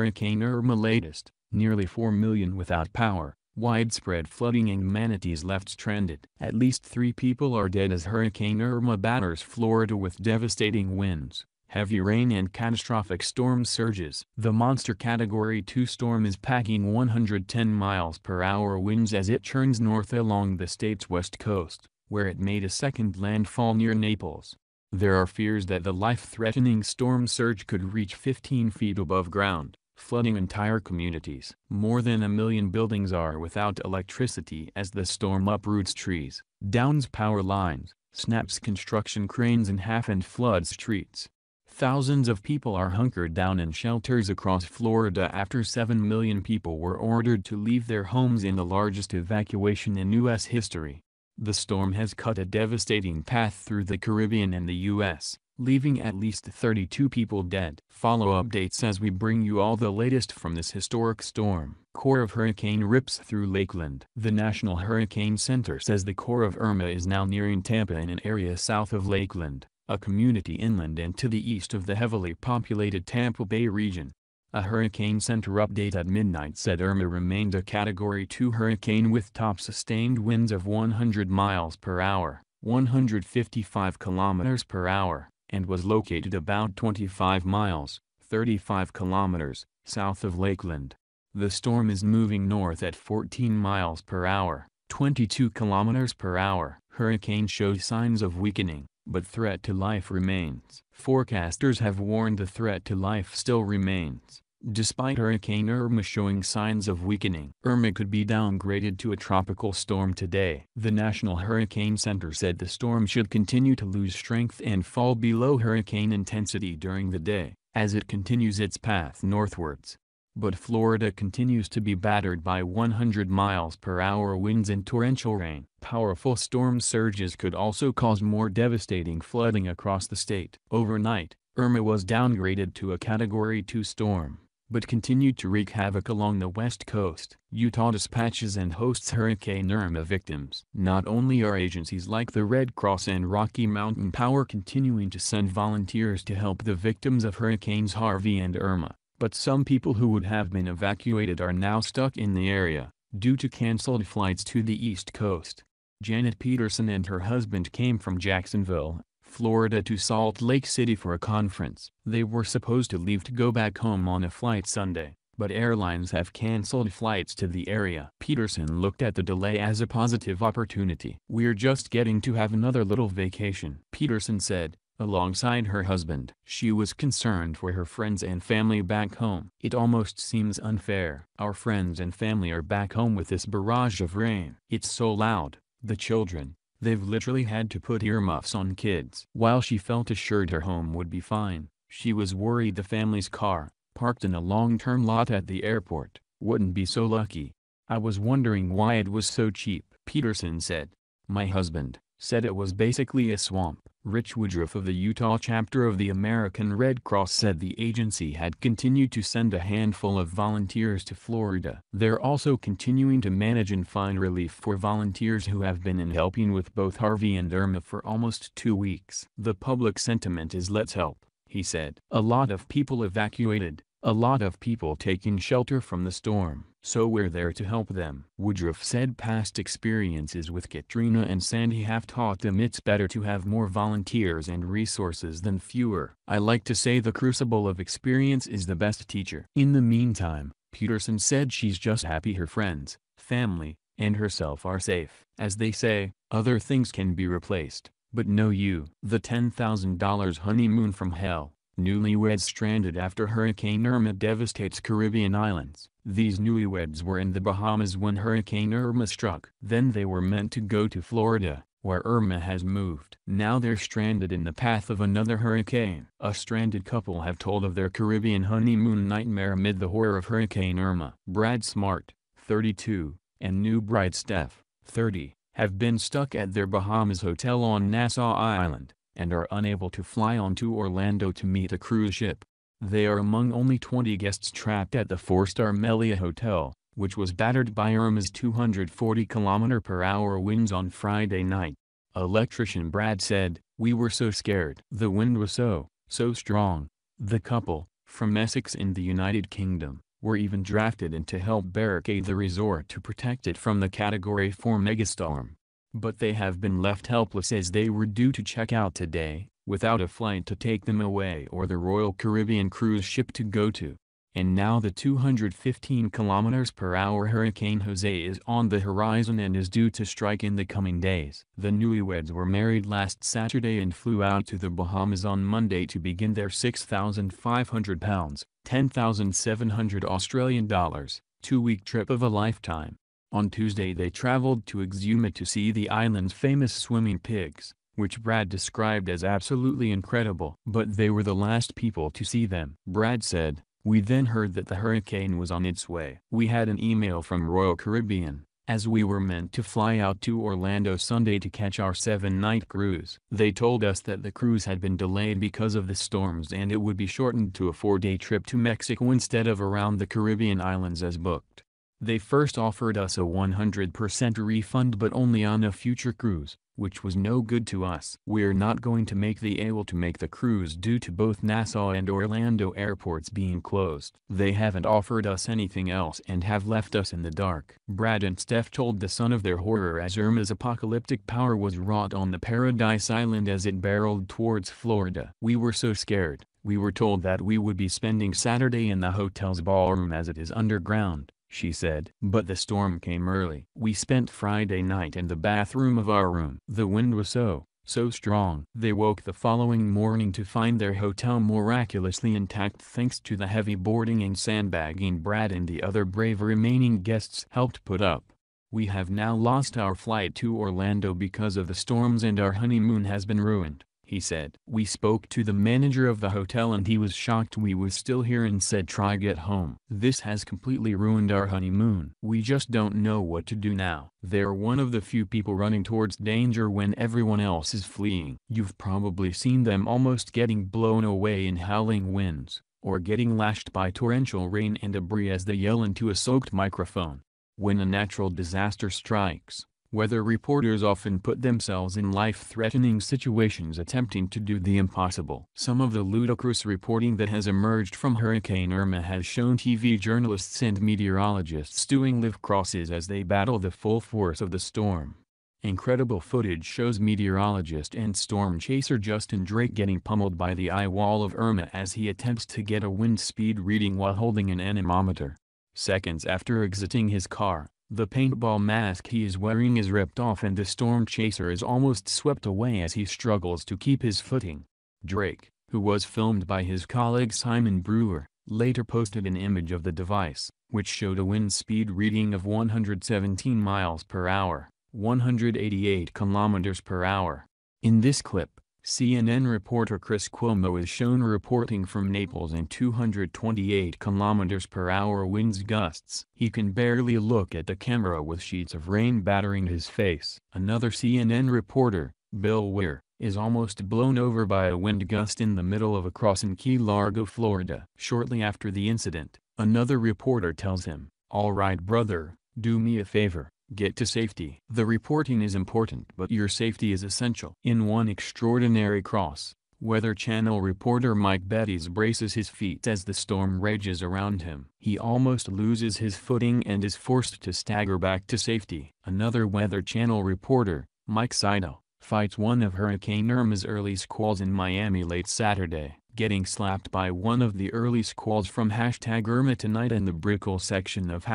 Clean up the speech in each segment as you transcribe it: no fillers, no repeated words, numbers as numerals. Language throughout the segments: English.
Hurricane Irma latest, nearly 4 million without power, widespread flooding and manatees left stranded. At least 3 people are dead as Hurricane Irma batters Florida with devastating winds, heavy rain and catastrophic storm surges. The monster Category 2 storm is packing 110 miles per hour winds as it churns north along the state's west coast, where it made a second landfall near Naples. There are fears that the life-threatening storm surge could reach 15 feet above ground, flooding entire communities. More than 1 million buildings are without electricity as the storm uproots trees, downs power lines, snaps construction cranes in half and floods streets. Thousands of people are hunkered down in shelters across Florida after 7 million people were ordered to leave their homes in the largest evacuation in U.S. history. The storm has cut a devastating path through the Caribbean and the U.S., leaving at least 32 people dead. Follow updates as we bring you all the latest from this historic storm. Core of hurricane rips through Lakeland. The National Hurricane Center says the core of Irma is now nearing Tampa in an area south of Lakeland, a community inland and to the east of the heavily populated Tampa Bay region. A Hurricane Center update at midnight said Irma remained a Category 2 hurricane with top sustained winds of 100 miles per hour, 155 kilometers per hour, and was located about 25 miles, 35 kilometers, south of Lakeland. The storm is moving north at 14 miles per hour, 22 kilometers per hour. Hurricane shows signs of weakening, but threat to life remains. Forecasters have warned the threat to life still remains, despite Hurricane Irma showing signs of weakening. Irma could be downgraded to a tropical storm today. The National Hurricane Center said the storm should continue to lose strength and fall below hurricane intensity during the day, as it continues its path northwards. But Florida continues to be battered by 100 miles per hour winds and torrential rain. Powerful storm surges could also cause more devastating flooding across the state. Overnight, Irma was downgraded to a Category 2 storm, but continued to wreak havoc along the west coast. Utah dispatches and hosts Hurricane Irma victims. Not only are agencies like the Red Cross and Rocky Mountain Power continuing to send volunteers to help the victims of Hurricanes Harvey and Irma, but some people who would have been evacuated are now stuck in the area, due to canceled flights to the East Coast. Janet Peterson and her husband came from Jacksonville, Florida to Salt Lake City for a conference. They were supposed to leave to go back home on a flight Sunday, but airlines have canceled flights to the area. Peterson looked at the delay as a positive opportunity. "We're just getting to have another little vacation," Peterson said, alongside her husband. She was concerned for her friends and family back home. "It almost seems unfair. Our friends and family are back home with this barrage of rain. It's so loud. The children, they've literally had to put earmuffs on kids." While she felt assured her home would be fine, she was worried the family's car, parked in a long-term lot at the airport, wouldn't be so lucky. "I was wondering why it was so cheap," Peterson said. "My husband said it was basically a swamp." Rich Woodruff of the Utah chapter of the American Red Cross said the agency had continued to send a handful of volunteers to Florida. They're also continuing to manage and find relief for volunteers who have been in helping with both Harvey and Irma for almost 2 weeks. "The public sentiment is let's help," he said. "A lot of people evacuated, a lot of people taking shelter from the storm. So we're there to help them." Woodruff said past experiences with Katrina and Sandy have taught them it's better to have more volunteers and resources than fewer. "I like to say the crucible of experience is the best teacher." In the meantime, Peterson said she's just happy her friends, family, and herself are safe. "As they say, other things can be replaced, but no you." The $10,000 honeymoon from hell. Newlyweds stranded after Hurricane Irma devastates Caribbean islands. These newlyweds were in the Bahamas when Hurricane Irma struck. Then they were meant to go to Florida, where Irma has moved. Now they're stranded in the path of another hurricane. A stranded couple have told of their Caribbean honeymoon nightmare amid the horror of Hurricane Irma. Brad Smart, 32, and new bride Steph, 30, have been stuck at their Bahamas hotel on Nassau Island, and are unable to fly on to Orlando to meet a cruise ship. They are among only 20 guests trapped at the 4-star Melia Hotel, which was battered by Irma's 240 km/h winds on Friday night. Electrician Brad said, "We were so scared. The wind was so strong." The couple, from Essex in the United Kingdom, were even drafted in to help barricade the resort to protect it from the Category 4 megastorm. But they have been left helpless as they were due to check out today, without a flight to take them away or the Royal Caribbean cruise ship to go to. And now the 215 km/h Hurricane Jose is on the horizon and is due to strike in the coming days. The newlyweds were married last Saturday and flew out to the Bahamas on Monday to begin their £6,500, $10,700 two-week trip of a lifetime. On Tuesday they traveled to Exuma to see the island's famous swimming pigs, which Brad described as absolutely incredible. But they were the last people to see them. Brad said, "We then heard that the hurricane was on its way. We had an email from Royal Caribbean, as we were meant to fly out to Orlando Sunday to catch our 7-night cruise. They told us that the cruise had been delayed because of the storms and it would be shortened to a 4-day trip to Mexico instead of around the Caribbean islands as booked. They first offered us a 100% refund but only on a future cruise, which was no good to us. We're not going to be able to make the cruise due to both Nassau and Orlando airports being closed. They haven't offered us anything else and have left us in the dark." Brad and Steph told The Sun of their horror as Irma's apocalyptic power was wrought on the Paradise Island as it barreled towards Florida. "We were so scared. We were told that we would be spending Saturday in the hotel's ballroom as it is underground," she said. "But the storm came early. We spent Friday night in the bathroom of our room. The wind was so strong." They woke the following morning to find their hotel miraculously intact thanks to the heavy boarding and sandbagging Brad and the other brave remaining guests helped put up. "We have now lost our flight to Orlando because of the storms and our honeymoon has been ruined," he said. "We spoke to the manager of the hotel and he was shocked we was still here and said try get home. This has completely ruined our honeymoon. We just don't know what to do now." They're one of the few people running towards danger when everyone else is fleeing. "You've probably seen them almost getting blown away in howling winds, or getting lashed by torrential rain and debris as they yell into a soaked microphone. When a natural disaster strikes, weather reporters often put themselves in life-threatening situations attempting to do the impossible." Some of the ludicrous reporting that has emerged from Hurricane Irma has shown TV journalists and meteorologists doing live crosses as they battle the full force of the storm. Incredible footage shows meteorologist and storm chaser Justin Drake getting pummeled by the eye wall of Irma as he attempts to get a wind speed reading while holding an anemometer. Seconds after exiting his car, the paintball mask he is wearing is ripped off and the storm chaser is almost swept away as he struggles to keep his footing. Drake, who was filmed by his colleague Simon Brewer, later posted an image of the device, which showed a wind speed reading of 117 miles per hour, 188 kilometers per hour. In this clip, CNN reporter Chris Cuomo is shown reporting from Naples in 228 km/h winds gusts. He can barely look at the camera with sheets of rain battering his face. Another CNN reporter, Bill Weir, is almost blown over by a wind gust in the middle of a cross in Key Largo, Florida. Shortly after the incident, another reporter tells him, "All right brother, do me a favor. Get to safety." The reporting is important but your safety is essential. In one extraordinary cross, Weather Channel reporter Mike Betti's braces his feet as the storm rages around him. He almost loses his footing and is forced to stagger back to safety. Another Weather Channel reporter, Mike Seidel, fights one of Hurricane Irma's early squalls in Miami late Saturday, getting slapped by one of the early squalls from #Irma tonight in the Brickell section of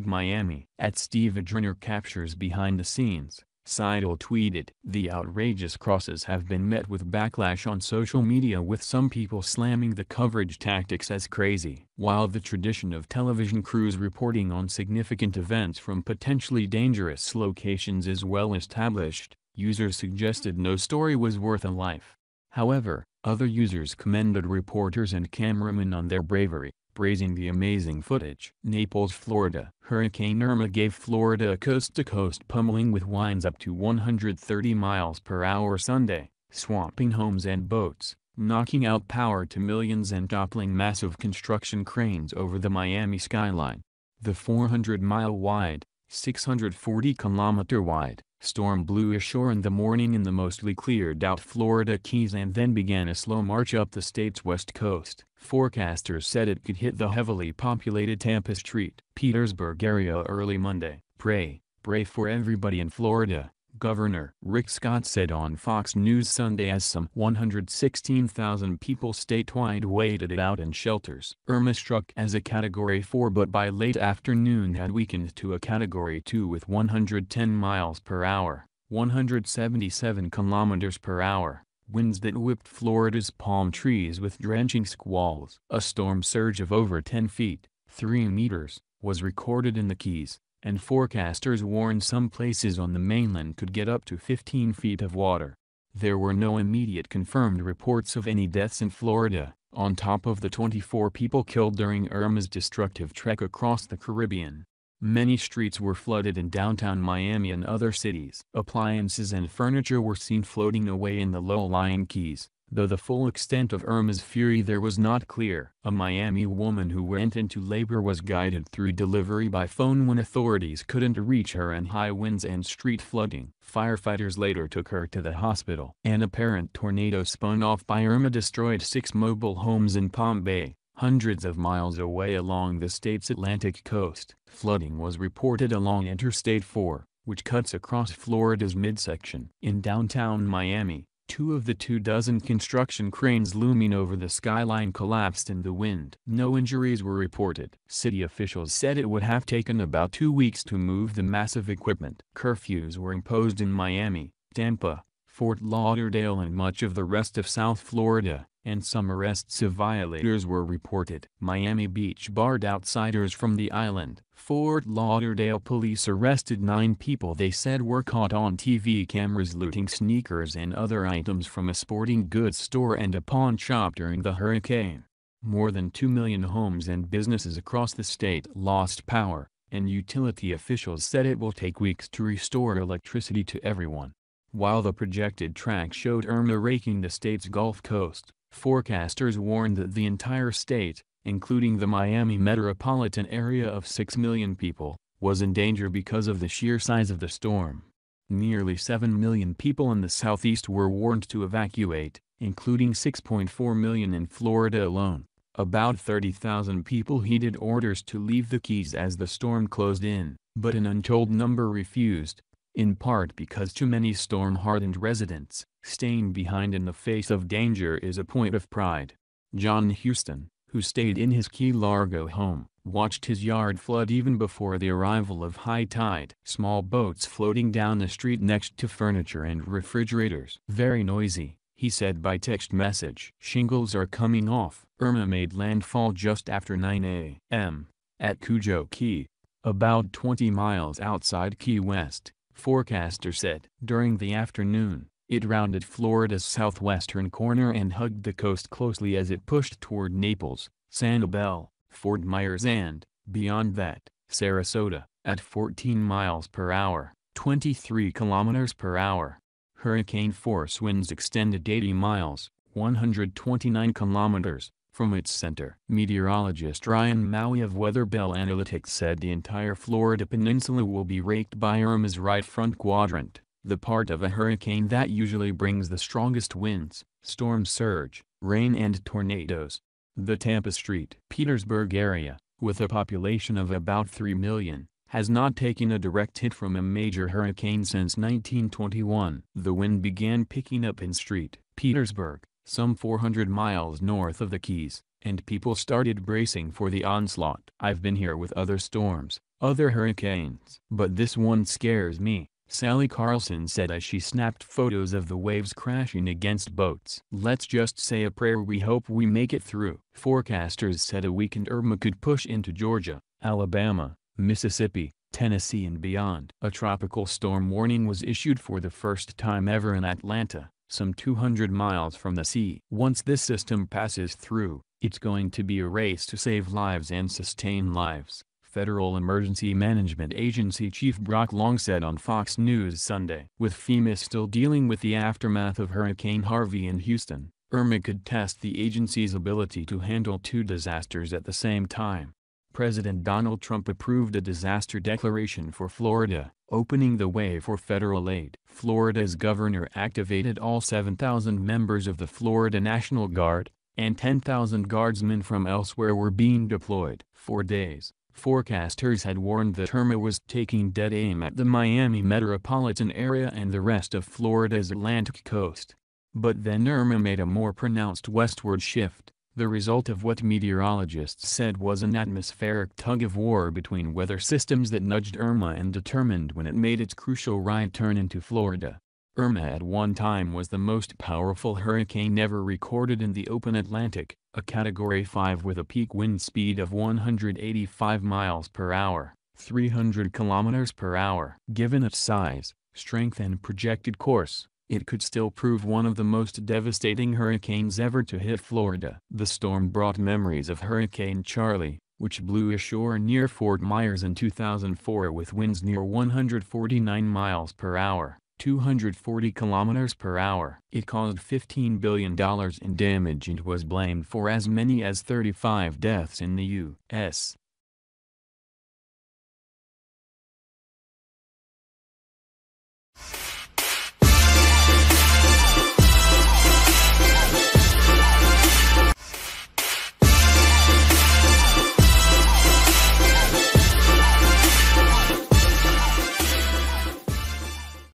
#Miami. At Steve Adriner captures behind the scenes, Seidel tweeted, "The outrageous crosses have been met with backlash on social media with some people slamming the coverage tactics as crazy." While the tradition of television crews reporting on significant events from potentially dangerous locations is well established, users suggested no story was worth a life. However, other users commended reporters and cameramen on their bravery, praising the amazing footage. Naples, Florida. Hurricane Irma gave Florida a coast-to-coast pummeling with winds up to 130 miles per hour Sunday, swamping homes and boats, knocking out power to millions and toppling massive construction cranes over the Miami skyline. The 400-mile wide, 640-kilometer wide, Storm blew ashore in the morning in the mostly cleared-out Florida Keys and then began a slow march up the state's west coast. Forecasters said it could hit the heavily populated Tampa, St. Petersburg area early Monday. Pray for everybody in Florida, Governor Rick Scott said on Fox News Sunday as some 116,000 people statewide waited it out in shelters. Irma struck as a Category 4 but by late afternoon had weakened to a Category 2 with 110 miles per hour, 177 kilometers per hour, winds that whipped Florida's palm trees with drenching squalls. A storm surge of over 10 feet, 3 meters, was recorded in the Keys, and forecasters warned some places on the mainland could get up to 15 feet of water. There were no immediate confirmed reports of any deaths in Florida, on top of the 24 people killed during Irma's destructive trek across the Caribbean. Many streets were flooded in downtown Miami and other cities. Appliances and furniture were seen floating away in the low-lying Keys, though the full extent of Irma's fury there was not clear. A Miami woman who went into labor was guided through delivery by phone when authorities couldn't reach her and high winds and street flooding. Firefighters later took her to the hospital. An apparent tornado spun off by Irma destroyed 6 mobile homes in Palm Bay, hundreds of miles away along the state's Atlantic coast. Flooding was reported along Interstate 4, which cuts across Florida's midsection. In downtown Miami, 2 of the 24 construction cranes looming over the skyline collapsed in the wind. No injuries were reported. City officials said it would have taken about 2 weeks to move the massive equipment. Curfews were imposed in Miami, Tampa, Fort Lauderdale and much of the rest of South Florida, and some arrests of violators were reported. Miami Beach barred outsiders from the island. Fort Lauderdale police arrested 9 people they said were caught on TV cameras looting sneakers and other items from a sporting goods store and a pawn shop during the hurricane. More than 2 million homes and businesses across the state lost power, and utility officials said it will take weeks to restore electricity to everyone. While the projected track showed Irma raking the state's Gulf Coast, forecasters warned that the entire state, including the Miami metropolitan area of 6 million people, was in danger because of the sheer size of the storm. Nearly 7 million people in the southeast were warned to evacuate, including 6.4 million in Florida alone. About 30,000 people heeded orders to leave the Keys as the storm closed in, but an untold number refused, in part because too many storm-hardened residents, staying behind in the face of danger is a point of pride. John Houston, who stayed in his Key Largo home, watched his yard flood even before the arrival of high tide. Small boats floating down the street next to furniture and refrigerators. Very noisy, he said by text message. Shingles are coming off. Irma made landfall just after 9 a.m. at Cujo Key, about 20 miles outside Key West, forecaster said. During the afternoon, it rounded Florida's southwestern corner and hugged the coast closely as it pushed toward Naples, Sanibel, Fort Myers and, beyond that, Sarasota, at 14 miles per hour, 23 kilometers per hour. Hurricane force winds extended 80 miles, 129 kilometers, from its center. Meteorologist Ryan Maui of Weather Bell Analytics said the entire Florida peninsula will be raked by Irma's right front quadrant, the part of a hurricane that usually brings the strongest winds, storm surge, rain and tornadoes. The Tampa St. Petersburg area, with a population of about 3 million, has not taken a direct hit from a major hurricane since 1921. The wind began picking up in St. Petersburg, some 400 miles north of the Keys, and people started bracing for the onslaught. I've been here with other storms, other hurricanes, but this one scares me, Sally Carlson said as she snapped photos of the waves crashing against boats. Let's just say a prayer we hope we make it through. Forecasters said a weakened Irma could push into Georgia, Alabama, Mississippi, Tennessee and beyond. A tropical storm warning was issued for the first time ever in Atlanta, some 200 miles from the sea. Once this system passes through, it's going to be a race to save lives and sustain lives, Federal Emergency Management Agency Chief Brock Long said on Fox News Sunday. With FEMA still dealing with the aftermath of Hurricane Harvey in Houston, Irma could test the agency's ability to handle 2 disasters at the same time. President Donald Trump approved a disaster declaration for Florida, opening the way for federal aid. Florida's governor activated all 7,000 members of the Florida National Guard, and 10,000 guardsmen from elsewhere were being deployed. For days, forecasters had warned that Irma was taking dead aim at the Miami metropolitan area and the rest of Florida's Atlantic coast. But then Irma made a more pronounced westward shift, the result of what meteorologists said was an atmospheric tug-of-war between weather systems that nudged Irma and determined when it made its crucial right turn into Florida. Irma at one time was the most powerful hurricane ever recorded in the open Atlantic, a Category 5 with a peak wind speed of 185 miles per hour, 300 kilometers per hour. Given its size, strength and projected course, it could still prove one of the most devastating hurricanes ever to hit Florida. The storm brought memories of Hurricane Charlie, which blew ashore near Fort Myers in 2004 with winds near 149 miles per hour, 240 kilometers per hour. It caused $15 billion in damage and was blamed for as many as 35 deaths in the U.S.